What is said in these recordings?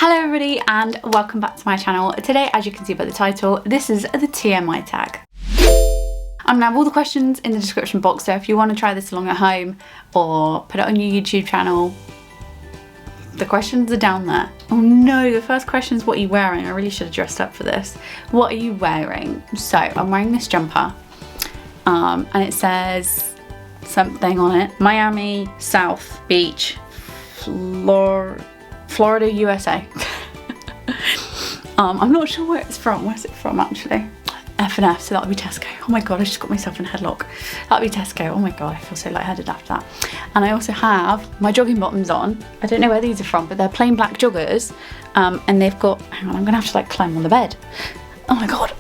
Hello everybody and welcome back to my channel. Today, as you can see by the title, this is the TMI tag. I'm gonna have all the questions in the description box, so if you want to try this along at home or put it on your YouTube channel, the questions are down there. Oh no, the first question is what are you wearing? I really should have dressed up for this. What are you wearing? So I'm wearing this jumper and it says something on it. Miami, South Beach, Florida, USA. I'm not sure where it's from. Where's it from actually? F&F, so that'll be Tesco. Oh my god, I just got myself in a headlock. That'll be Tesco. Oh my god, I feel so lightheaded after that. And I also have my jogging bottoms on. I don't know where these are from, but they're plain black joggers. And they've got, hang on, I'm gonna have to like climb on the bed. Oh my god.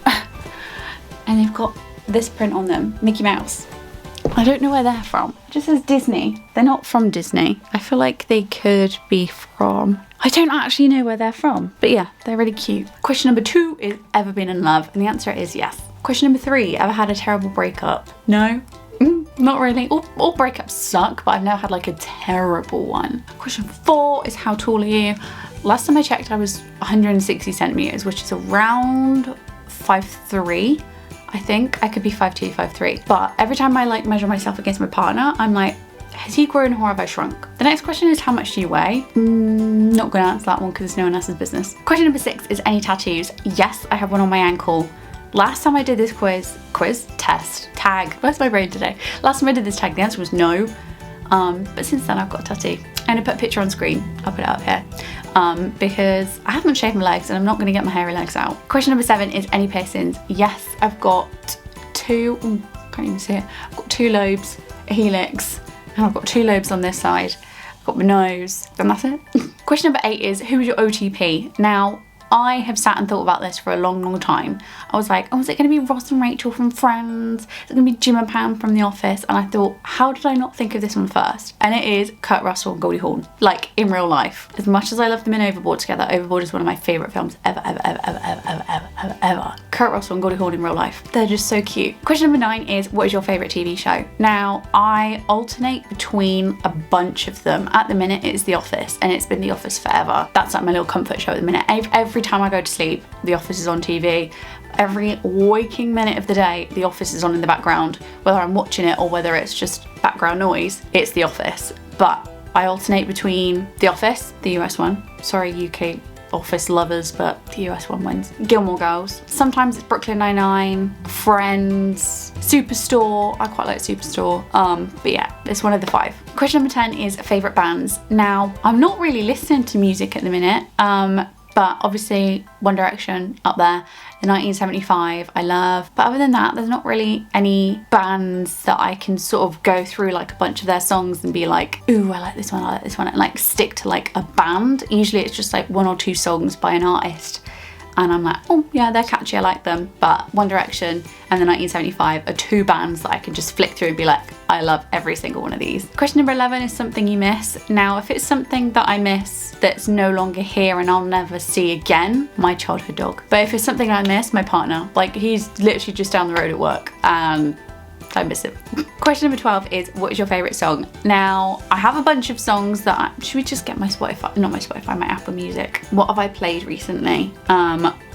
And they've got this print on them, Mickey Mouse. I don't know where they're from. It just says Disney. They're not from Disney. I feel like they could be from... I don't actually know where they're from. But yeah, they're really cute. Question number 2 is ever been in love? And the answer is yes. Question number 3, ever had a terrible breakup? No? Not really. All breakups suck, but I've never had like a terrible one. Question 4 is how tall are you? Last time I checked, I was 160 centimeters, which is around 5'3". I think I could be 5'2", 5'3", but every time I like measure myself against my partner, I'm like, has he grown or have I shrunk? The next question is how much do you weigh? Not gonna answer that one because it's no one else's business. Question number 6 is any tattoos? Yes, I have one on my ankle. Last time I did this tag. Where's my brain today? Last time I did this tag, the answer was no. But since then I've got a tattoo. I'm gonna put a picture on screen. I'll put it up here. Because I haven't shaved my legs and I'm not gonna get my hairy legs out. Question number 7 is any piercings? Yes, I've got 2, can't even see it. I've got 2 lobes, a helix, and I've got 2 lobes on this side. I've got my nose, and that's it. Question number 8 is who is your OTP? Now, I have sat and thought about this for a long time. I was like, oh, is it going to be Ross and Rachel from Friends? Is it going to be Jim and Pam from The Office? And I thought, how did I not think of this one first? And it is Kurt Russell and Goldie Hawn, like in real life. As much as I love them in Overboard together, Overboard is one of my favourite films ever. Kurt Russell and Goldie Hawn in real life. They're just so cute. Question number 9 is what is your favourite TV show? Now, I alternate between a bunch of them. At the minute, it is The Office, and it's been The Office forever. That's like my little comfort show at the minute. Every time I go to sleep, The Office is on TV. Every waking minute of the day, The Office is on in the background. Whether I'm watching it or whether it's just background noise, it's The Office. But I alternate between The Office, the US one, sorry UK Office lovers, but the US one wins. Gilmore Girls. Sometimes it's Brooklyn Nine-Nine, Friends, Superstore. I quite like Superstore. But yeah, it's one of the 5. Question number 10 is favourite bands. Now, I'm not really listening to music at the minute. But obviously One Direction up there, the 1975 I love. But other than that, there's not really any bands that I can sort of go through like a bunch of their songs and be like, ooh, I like this one, I like this one, and like stick to like a band. Usually it's just like 1 or 2 songs by an artist. And I'm like, oh yeah, they're catchy, I like them. But One Direction and the 1975 are 2 bands that I can just flick through and be like, I love every single one of these. Question number 11 is something you miss. Now, if it's something that I miss that's no longer here and I'll never see again, my childhood dog. But if it's something I miss, my partner. Like, he's literally just down the road at work and I miss him. Question number 12 is what is your favourite song? Now, I have a bunch of songs that should we just get my Spotify, not my Spotify, my Apple Music. What have I played recently?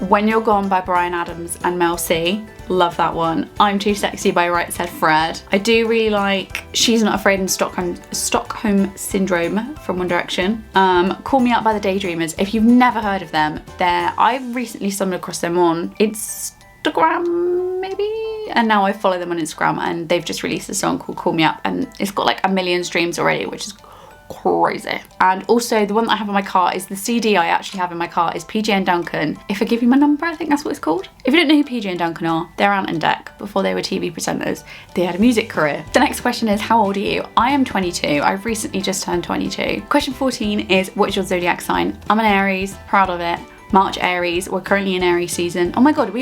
When You're Gone by Bryan Adams and Mel C. Love that one. I'm Too Sexy by Right Said Fred. I do really like She's Not Afraid and Stockholm Syndrome from One Direction. Call Me Up by the Daydreamers. If you've never heard of them, I've recently stumbled across them on Instagram maybe, and now I follow them on Instagram and they've just released a song called Call Me Up and it's got like 1 million streams already, which is crazy. And also the one that I have in my car is the CD I actually have in my car is PJ and Duncan. If I give you my number, I think that's what it's called. If you don't know who PJ and Duncan are, they're Ant and Dec. Before they were TV presenters, they had a music career. The next question is how old are you? I am 22. I've recently just turned 22. Question 14 is what is your zodiac sign? I'm an Aries, proud of it. March Aries. We're currently in Aries season. Oh my god,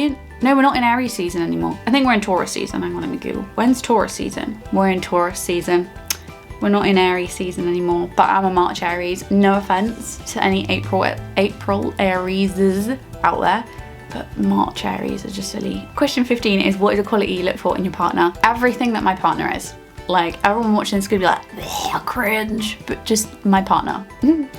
no, we're not in Aries season anymore. I think we're in Taurus season. Hang on, let me Google. When's Taurus season? We're in Taurus season. We're not in Aries season anymore, but I'm a March Aries. No offense to any April Arieses out there, but March Aries are just silly. Question 15 is what is a quality you look for in your partner? Everything that my partner is. Like, everyone watching this could be like, oh, cringe. But just my partner.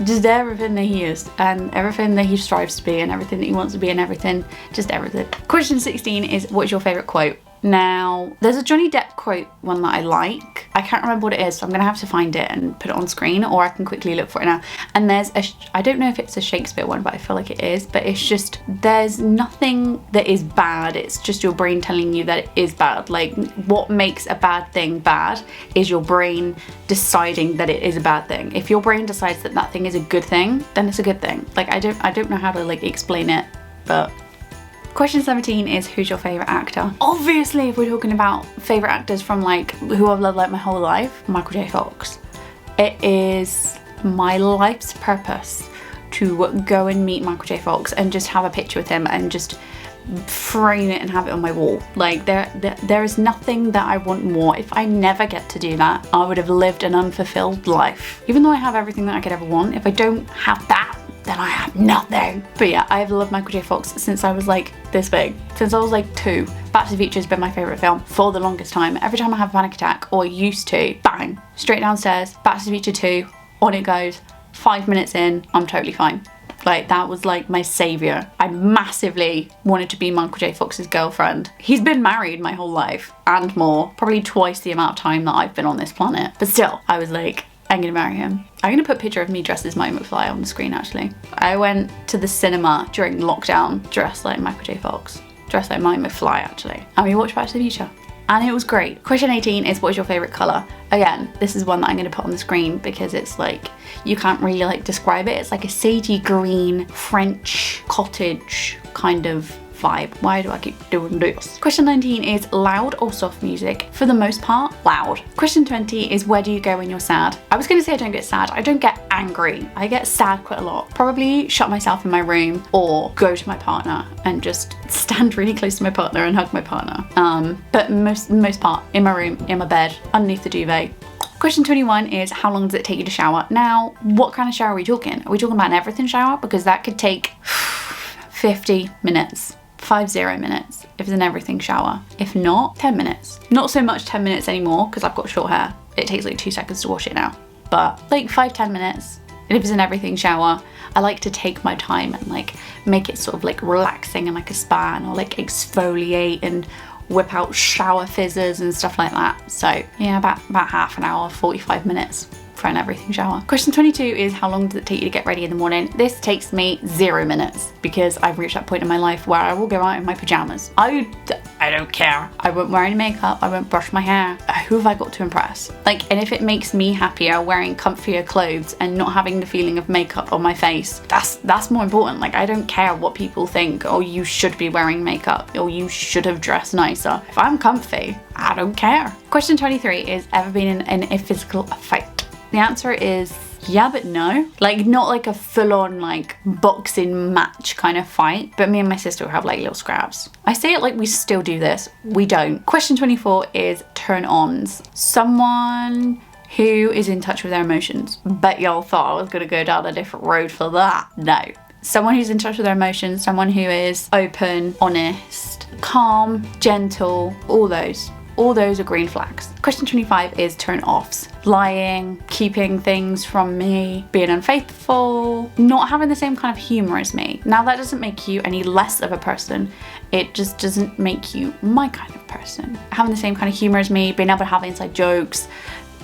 Just everything that he is, and everything that he strives to be, and everything that he wants to be, and everything. Just everything. Question 16 is, what's your favourite quote? Now, there's a Johnny Depp quote one that I like. I can't remember what it is, so I'm gonna have to find it and put it on screen, or I can quickly look for it now. And there's I don't know if it's a Shakespeare one, but I feel like it is. But it's just, there's nothing that is bad. It's just your brain telling you that it is bad. Like, what makes a bad thing bad is your brain deciding that it is a bad thing. If your brain decides that that thing is a good thing, then it's a good thing. Like, I don't know how to like explain it, but. Question 17 is, who's your favourite actor? Obviously, if we're talking about favourite actors from like who I've loved like my whole life, Michael J. Fox. It is my life's purpose to go and meet Michael J. Fox and just have a picture with him and just frame it and have it on my wall. Like, there is nothing that I want more. If I never get to do that, I would have lived an unfulfilled life. Even though I have everything that I could ever want, if I don't have that, then I have nothing. But yeah, I've loved Michael J. Fox since I was like this big. Since I was like 2. Back to the Future has been my favourite film for the longest time. Every time I have a panic attack, or used to, bang, straight downstairs, Back to the Future 2, on it goes. 5 minutes in, I'm totally fine. Like, that was like my saviour. I massively wanted to be Michael J. Fox's girlfriend. He's been married my whole life, and more. Probably twice the amount of time that I've been on this planet. But still, I was like, I'm gonna marry him. I'm gonna put a picture of me dressed as Marty McFly on the screen, actually. I went to the cinema during lockdown dressed like Michael J. Fox. Dressed like Marty McFly, actually. And we watched Back to the Future. And it was great. Question 18 is, what is your favourite colour? Again, this is one that I'm gonna put on the screen because it's like, you can't really like describe it. It's like a sagey green, French cottage kind of vibe. Why do I keep doing this? Question 19 is, loud or soft music? For the most part, loud. Question 20 is, where do you go when you're sad? I was gonna say I don't get sad. I don't get angry. I get sad quite a lot. Probably shut myself in my room or go to my partner and just stand really close to my partner and hug my partner. But most part, in my room, in my bed, underneath the duvet. Question 21 is, how long does it take you to shower? Now, what kind of shower are we talking? Are we talking about an everything shower? Because that could take 50 minutes. 50 minutes if it's an everything shower. If not, 10 minutes. Not so much 10 minutes anymore because I've got short hair. It takes like 2 seconds to wash it now. But like 5-10 minutes. And if it's an everything shower, I like to take my time and like make it sort of like relaxing and like a spa, and I'll like exfoliate and whip out shower fizzers and stuff like that. So yeah, about half an hour, 45 minutes for an everything shower. Question 22 is, how long does it take you to get ready in the morning? This takes me 0 minutes because I've reached that point in my life where I will go out in my pajamas. I don't care. I won't wear any makeup. I won't brush my hair. Who have I got to impress? Like, and if it makes me happier wearing comfier clothes and not having the feeling of makeup on my face, that's more important. Like, I don't care what people think. Oh, you should be wearing makeup, or you should have dressed nicer. If I'm comfy, I don't care. Question 23 is, ever been in a physical fight? The answer is yeah, but no. Like, not like a full-on like boxing match kind of fight, but me and my sister will have like little scraps. I say it like we still do this. We don't. Question 24 is turn-ons. Someone who is in touch with their emotions. Bet y'all thought I was gonna go down a different road for that. No. Someone who's in touch with their emotions, someone who is open, honest, calm, gentle, all those. All those are green flags. Question 25 is turn-offs. Lying, keeping things from me, being unfaithful, not having the same kind of humor as me. Now, that doesn't make you any less of a person. It just doesn't make you my kind of person. Having the same kind of humor as me, being able to have inside jokes,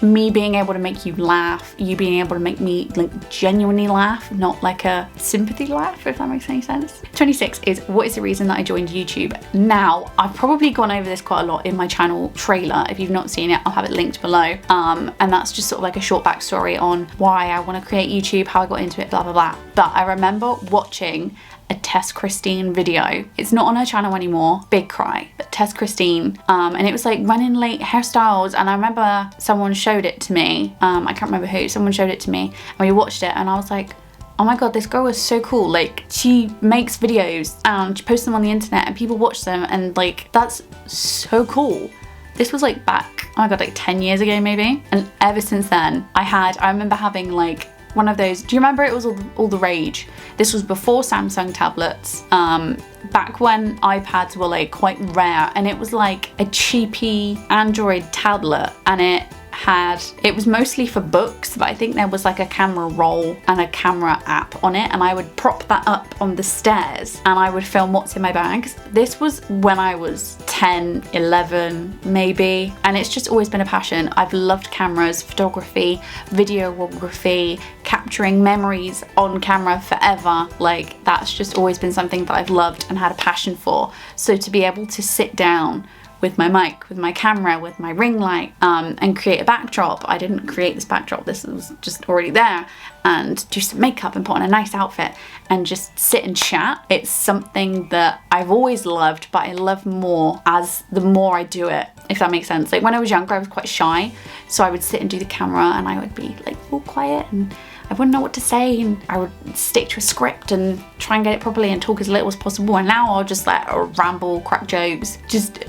me being able to make you laugh, you being able to make me like genuinely laugh, not like a sympathy laugh, if that makes any sense. 26 is, what is the reason that I joined YouTube? Now, I've probably gone over this quite a lot in my channel trailer. If you've not seen it, I'll have it linked below. And that's just sort of like a short backstory on why I want to create YouTube, how I got into it, blah, blah, blah. But I remember watching a Tess Christine video. It's not on her channel anymore, big cry, but Tess Christine, and it was like running late hairstyles, and I remember someone showed it to me, I can't remember who, someone showed it to me, and we watched it, and I was like, oh my god, this girl is so cool. Like, she makes videos and she posts them on the internet and people watch them, and like, that's so cool. This was like back, oh my god, like 10 years ago maybe, and ever since then, I remember having like one of those, do you remember it was all the rage? This was before Samsung tablets, back when iPads were like quite rare, and it was like a cheapy Android tablet, and it had, it was mostly for books, but I think there was like a camera roll and a camera app on it, and I would prop that up on the stairs and I would film what's in my bags. This was when I was 10, 11 maybe, and it's just always been a passion. I've loved cameras, photography, videography, capturing memories on camera forever. Like, that's just always been something that I've loved and had a passion for. So to be able to sit down with my mic, with my camera, with my ring light, and create a backdrop. I didn't create this backdrop, this was just already there, and do some makeup and put on a nice outfit and just sit and chat. It's something that I've always loved, but I love more as the more I do it, if that makes sense. Like when I was younger, I was quite shy, so I would sit and do the camera and I would be like all quiet and I wouldn't know what to say, and I would stick to a script and try and get it properly and talk as little as possible. And now I'll just let ramble, crack jokes, just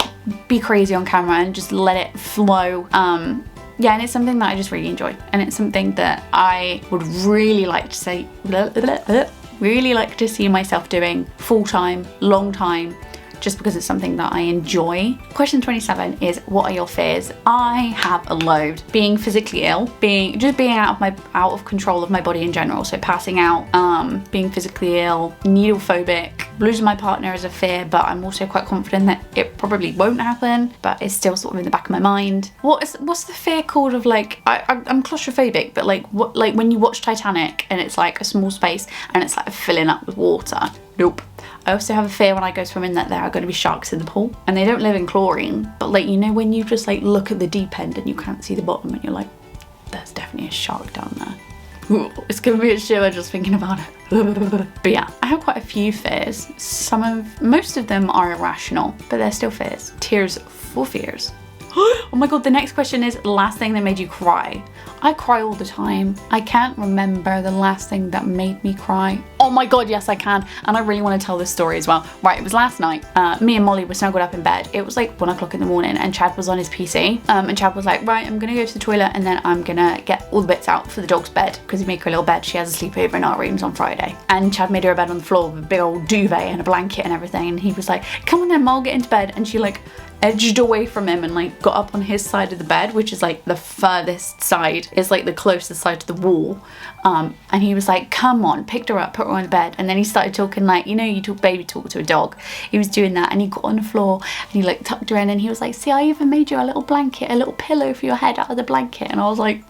be crazy on camera and just let it flow. Yeah, and it's something that I just really enjoy, and it's something that I would really like to say, really like to see myself doing full time, long time, just because it's something that I enjoy. Question 27 is, what are your fears? I have a load. Being physically ill, being out of control of my body in general, so passing out, being physically ill, needle phobic. Losing my partner is a fear, but I'm also quite confident that it probably won't happen, but it's still sort of in the back of my mind. What's the fear called of like, I'm claustrophobic, but like when you watch Titanic and it's like a small space and it's like filling up with water. Nope. I also have a fear when I go swimming that there are going to be sharks in the pool, and they don't live in chlorine, but like, you know, when you just like look at the deep end and you can't see the bottom and you're like, there's definitely a shark down there. Ooh, it's giving me a shiver just thinking about it. But yeah, I have quite a few fears. Most of them are irrational, but they're still fears. Tears for fears. Oh my god, the next question is, last thing that made you cry. I cry all the time. I can't remember the last thing that made me cry. Oh my god, yes I can, and I really want to tell this story as well. Right, it was last night. Me and Molly were snuggled up in bed. It was like 1 o'clock in the morning and Chad was on his PC. And Chad was like, right, I'm gonna go to the toilet and then I'm gonna get all the bits out for the dog's bed, because we make her a little bed. She has a sleepover in our rooms on Friday. And Chad made her a bed on the floor with a big old duvet and a blanket and everything, and he was like, come on then, Mol, get into bed. And she like edged away from him and like got up on his side of the bed, which is like the furthest side, is like the closest side to the wall, and he was like, come on, picked her up, put her on the bed, and then he started talking like, you know, you talk baby talk to a dog. He was doing that, and he got on the floor and he like tucked her in, and he was like, see, I even made you a little blanket, a little pillow for your head out of the blanket. And I was like,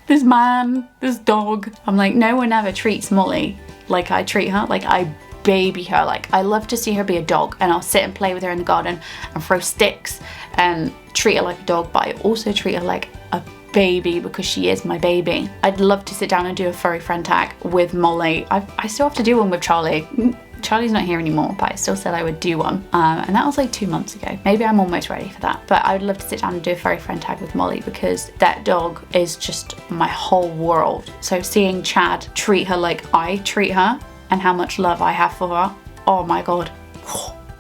this man, this dog. I'm like, no one ever treats Molly like I treat her. Like, I baby her. Like, I love to see her be a dog, and I'll sit and play with her in the garden and throw sticks and treat her like a dog, but I also treat her like a baby because she is my baby. I'd love to sit down and do a furry friend tag with Molly. I still have to do one with Charlie. Charlie's not here anymore, but I still said I would do one, and that was like 2 months ago. Maybe I'm almost ready for that, but I would love to sit down and do a furry friend tag with Molly, because that dog is just my whole world. So seeing Chad treat her like I treat her and how much love I have for her, oh my god,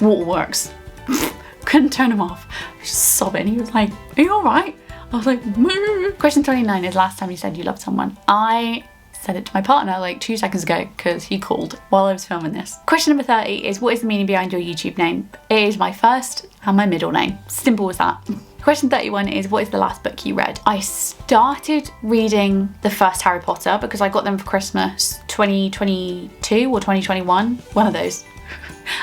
waterworks. Couldn't turn him off. I was just sobbing. He was like, are you alright? I was like, moo. Question 29 is, last time you said you loved someone. I said it to my partner like 2 seconds ago because he called while I was filming this. Question number 30 is, what is the meaning behind your YouTube name? It is my first and my middle name. Simple as that. Question 31 is, what is the last book you read? I started reading the first Harry Potter because I got them for Christmas 2022 or 2021, one of those.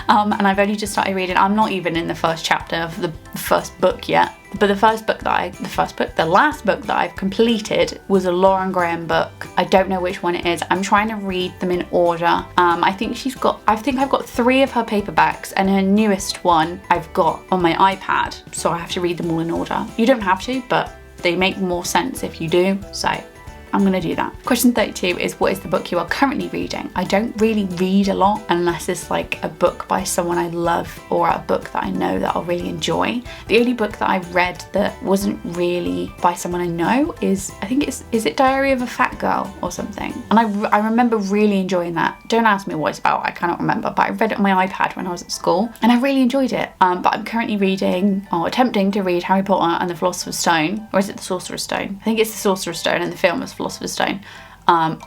And I've only just started reading. I'm not even in the first chapter of the first book yet. But the last book that I've completed was a Lauren Graham book. I don't know which one it is. I'm trying to read them in order. I think I've got 3 of her paperbacks, and her newest one I've got on my iPad. So I have to read them all in order. You don't have to, but they make more sense if you do. So I'm gonna do that. Question 32 is, what is the book you are currently reading? I don't really read a lot unless it's like a book by someone I love or a book that I know that I'll really enjoy. The only book that I've read that wasn't really by someone I know is, I think is it Diary of a Fat Girl or something? And I remember really enjoying that. Don't ask me what it's about, I cannot remember, but I read it on my iPad when I was at school and I really enjoyed it. But I'm currently reading, or attempting to read, Harry Potter and the Philosopher's Stone. Or is it the Sorcerer's Stone? I think it's the Sorcerer's Stone, and the film is Philosopher's Stone,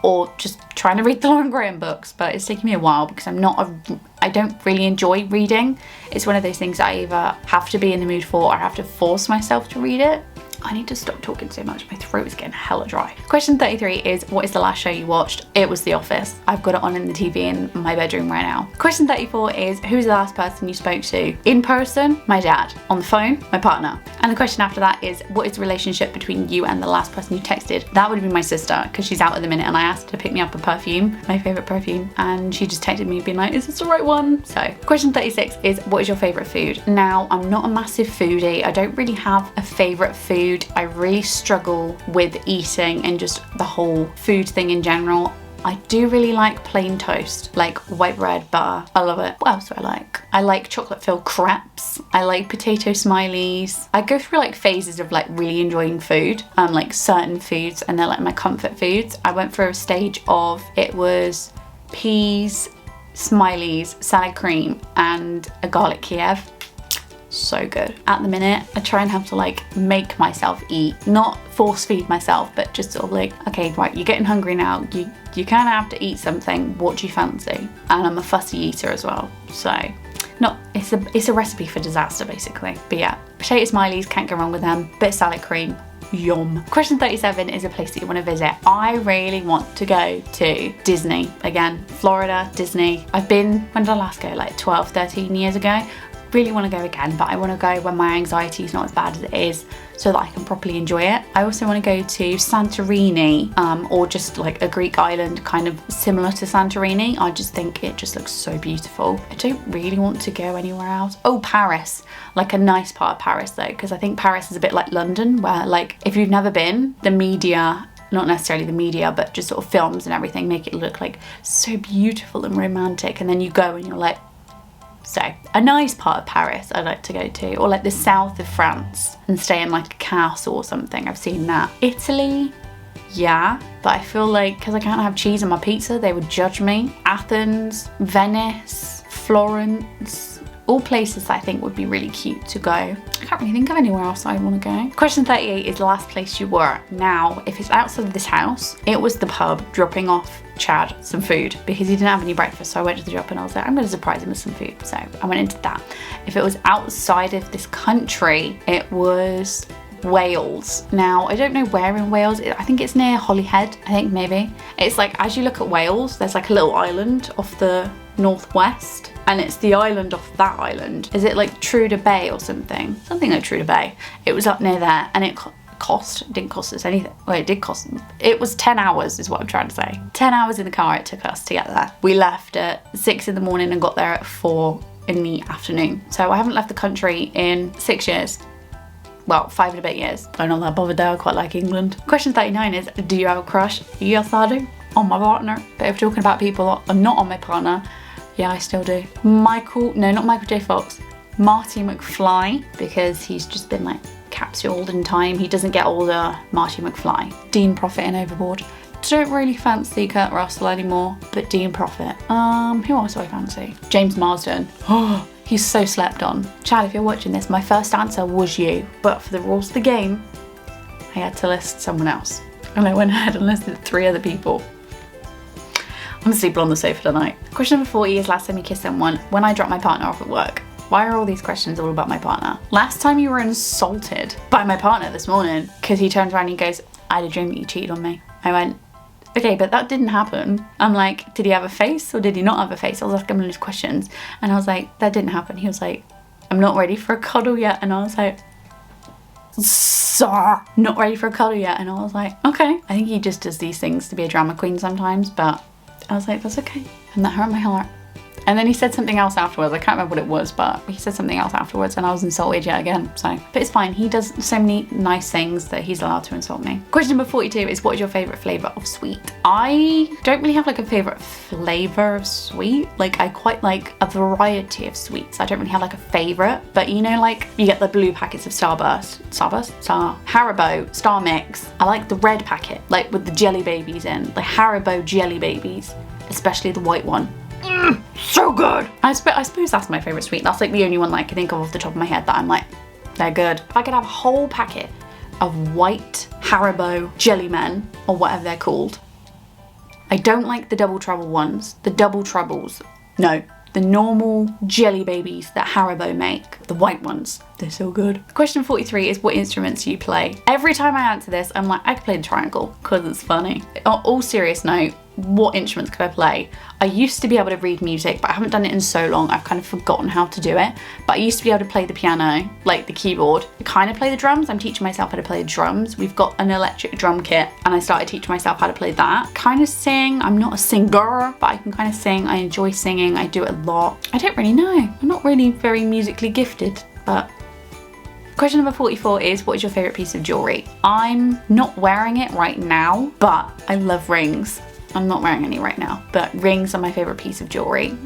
or just trying to read the Lauren Graham books, but it's taking me a while because I don't really enjoy reading. It's one of those things I either have to be in the mood for or I have to force myself to read it. I need to stop talking so much. My throat is getting hella dry. Question 33 is, what is the last show you watched? It was The Office. I've got it on in the TV in my bedroom right now. Question 34 is, who's the last person you spoke to? In person, my dad. On the phone, my partner. And the question after that is, what is the relationship between you and the last person you texted? That would be my sister, because she's out at the minute and I asked her to pick me up a perfume, my favourite perfume, and she just texted me being like, is this the right one? So, question 36 is, what is your favourite food? Now, I'm not a massive foodie. I don't really have a favourite food. I really struggle with eating and just the whole food thing in general. I do really like plain toast, like white bread, butter. I love it. What else do I like? I like chocolate filled crepes. I like potato smileys. I go through like phases of like really enjoying food, like certain foods, and they're like my comfort foods. I went through a stage of, it was peas, smileys, salad cream, and a garlic Kiev. So good. At the minute, I try and have to like make myself eat, not force feed myself, but just sort of like, okay, right, you're getting hungry now. You kind of have to eat something. What do you fancy? And I'm a fussy eater as well. So it's a recipe for disaster basically. But yeah, potato smileys, can't go wrong with them. Bit of salad cream, yum. Question 37 is a place that you want to visit. I really want to go to Disney again. Florida, Disney. I've been, when did I last go? Like 12, 13 years ago. Really want to go again, but I want to go when my anxiety is not as bad as it is, so that I can properly enjoy it. I also want to go to Santorini, or just like a Greek island kind of similar to Santorini. I just think it just looks so beautiful. I don't really want to go anywhere else. Oh, Paris, like a nice part of Paris though, because I think Paris is a bit like London, where like if you've never been, the media, not necessarily the media, but just sort of films and everything make it look like so beautiful and romantic, and then you go and you're like, so a nice part of Paris I'd like to go to, or like the south of France and stay in like a castle or something. I've seen that. Italy, yeah, but I feel like because I can't have cheese on my pizza, they would judge me. Athens, Venice, Florence, all places that I think would be really cute to go. I can't really think of anywhere else I want to go. Question 38 is the last place you were. Now, if it's outside of this house, it was the pub dropping off Chad some food because he didn't have any breakfast, so I went to the drop and I was like, I'm going to surprise him with some food, so I went into that. If it was outside of this country, it was Wales. Now, I don't know where in Wales, I think it's near Holyhead, I think maybe. It's like, as you look at Wales, there's like a little island off the northwest, and it's the island off that island. Is it like Truda Bay or something? Something like Truda Bay. It was up near there, and it didn't cost us anything. Well, it did cost, it was 10 hours is what I'm trying to say. 10 hours in the car it took us to get there. We left at 6 in the morning and got there at 4 in the afternoon. So I haven't left the country in 6 years. Well, 5 and a bit years. I'm not that bothered though, I quite like England. Question 39 is, do you have a crush? Yes, I do. On my partner. But if talking about people that are not on my partner, yeah, I still do. Not Michael J. Fox. Marty McFly, because he's just been like capsuled in time. He doesn't get older. Marty McFly. Dean Prophet in Overboard. Don't really fancy Kurt Russell anymore, but Dean Prophet. Who else do I fancy? James Marsden. Oh, he's so slept on. Chad, if you're watching this, my first answer was you, but for the rules of the game, I had to list someone else. And I went ahead and listed 3 other people. I'm sleeping on the sofa tonight. Question number 40 is, last time you kissed someone. When I dropped my partner off at work. Why are all these questions all about my partner? Last time you were insulted by my partner this morning, because he turned around and he goes, I had a dream that you cheated on me. I went, okay, but that didn't happen. I'm like, did he have a face or did he not have a face? I was asking him these questions and I was like, that didn't happen. He was like, I'm not ready for a cuddle yet. And I was like, sir, not ready for a cuddle yet. And I was like, okay. I think he just does these things to be a drama queen sometimes, but I was like, that's okay. And that hurt my heart. And then he said something else afterwards. I can't remember what it was, but he said something else afterwards and I was insulted yet again. So, but it's fine. He does so many nice things that he's allowed to insult me. Question number 42 is, what is your favorite flavor of sweet? I don't really have like a favorite flavor of sweet. Like, I quite like a variety of sweets. I don't really have like a favorite, but you know, like you get the blue packets of Haribo, Star Mix. I like the red packet, like with the jelly babies in, the Haribo jelly babies, especially the white one. So good. I suppose that's my favorite sweet. That's like the only one that I can think of off the top of my head that I'm like, they're good. If I could have a whole packet of white Haribo jelly men, or whatever they're called. I don't like the double trouble ones. The double troubles. No, the normal jelly babies that Haribo make. The white ones. They're so good. Question 43 is what instruments do you play? Every time I answer this, I'm like, I could play the triangle because it's funny. On all serious note, what instruments could I play? I used to be able to read music, but I haven't done it in so long. I've kind of forgotten how to do it. But I used to be able to play the piano, like the keyboard. I kind of play the drums. I'm teaching myself how to play the drums. We've got an electric drum kit and I started teaching myself how to play that. Kind of sing. I'm not a singer, but I can kind of sing. I enjoy singing. I do it a lot. I don't really know. I'm not really very musically gifted, but... Question number 44 is, what is your favourite piece of jewellery? I'm not wearing it right now, but I love rings. I'm not wearing any right now, but rings are my favourite piece of jewellery.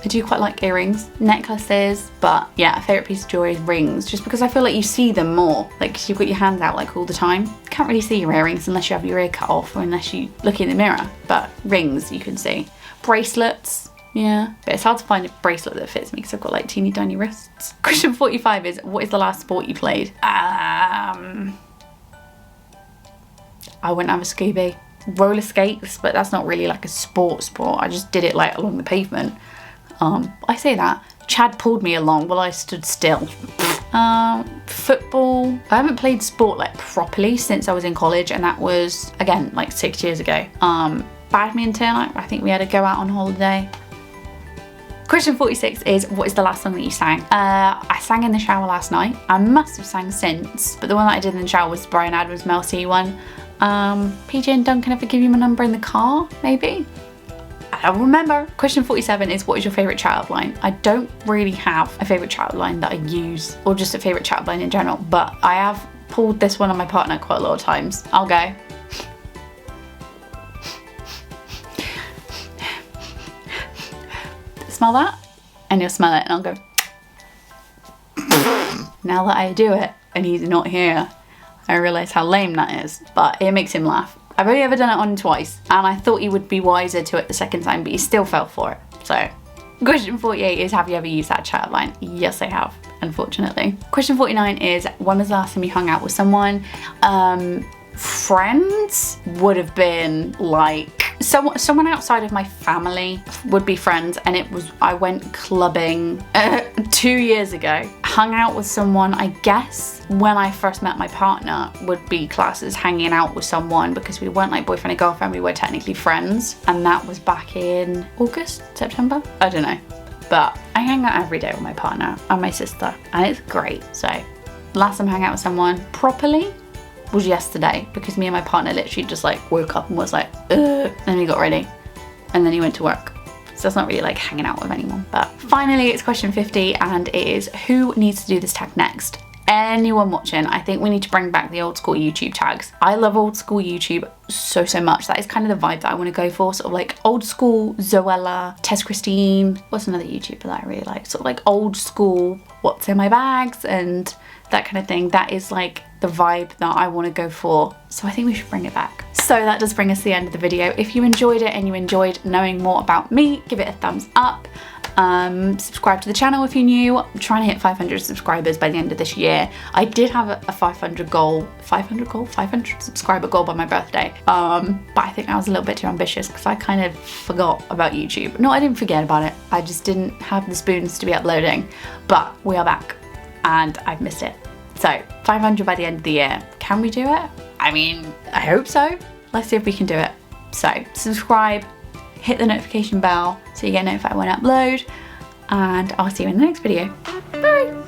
I do quite like earrings, necklaces, but yeah, favourite piece of jewellery is rings, just because I feel like you see them more. Like you've got your hands out like all the time. You can't really see your earrings unless you have your ear cut off or unless you look in the mirror, but rings you can see. Bracelets. Yeah, but it's hard to find a bracelet that fits me because I've got like teeny tiny wrists. Question 45 is, what is the last sport you played? I wouldn't have a Scooby. Roller skates, but that's not really like a sport. I just did it like along the pavement. I say that. Chad pulled me along while I stood still. Football. I haven't played sport like properly since I was in college, and that was, again, like 6 years ago. Badminton, I think we had to go out on holiday. Question 46 is, what is the last song that you sang? I sang in the shower last night. I must have sang since, but the one that I did in the shower was Bryan Adams' Mel C one. PJ and Duncan, if I give you my number in the car, maybe? I don't remember. Question 47 is, what is your favourite chat line? I don't really have a favourite chat line that I use, or just a favourite chat line in general, but I have pulled this one on my partner quite a lot of times. I'll go. Smell that? And you'll smell it and I'll go. Now that I do it and he's not here, I realise how lame that is, but it makes him laugh. I've only ever done it on twice and I thought he would be wiser to it the second time, but he still fell for it. So, question 48 is, have you ever used that chat line? Yes, I have, unfortunately. Question 49 is, when was the last time you hung out with someone? Friends would have been like, someone outside of my family would be friends, and it was, I went clubbing 2 years ago. Hung out with someone, I guess, when I first met my partner would be classed as hanging out with someone, because we weren't like boyfriend and girlfriend, we were technically friends, and that was back in August, September? I don't know. But I hang out every day with my partner and my sister, and it's great. So, last time I hung out with someone properly was yesterday, because me and my partner literally just like woke up and was like, ugh, and we got ready and then he went to work. So that's not really like hanging out with anyone. But finally, it's question 50, and it is, who needs to do this tag next? Anyone watching? I think we need to bring back the old school YouTube tags. I love old school YouTube so much. That is kind of the vibe that I want to go for, sort of like old school Zoella, Tess Christine. What's another YouTuber that I really like? Sort of like old school what's in my bags and that kind of thing. That is like the vibe that I want to go for. So I think we should bring it back. So that does bring us to the end of the video. If you enjoyed it and you enjoyed knowing more about me, give it a thumbs up. Subscribe to the channel if you're new. I'm trying to hit 500 subscribers by the end of this year. I did have a 500 subscriber goal by my birthday. But I think I was a little bit too ambitious because I kind of forgot about YouTube. No, I didn't forget about it. I just didn't have the spoons to be uploading. But we are back and I've missed it. So 500 by the end of the year. Can we do it? I mean, I hope so. Let's see if we can do it. So subscribe, hit the notification bell so you get notified when I upload, and I'll see you in the next video. Bye!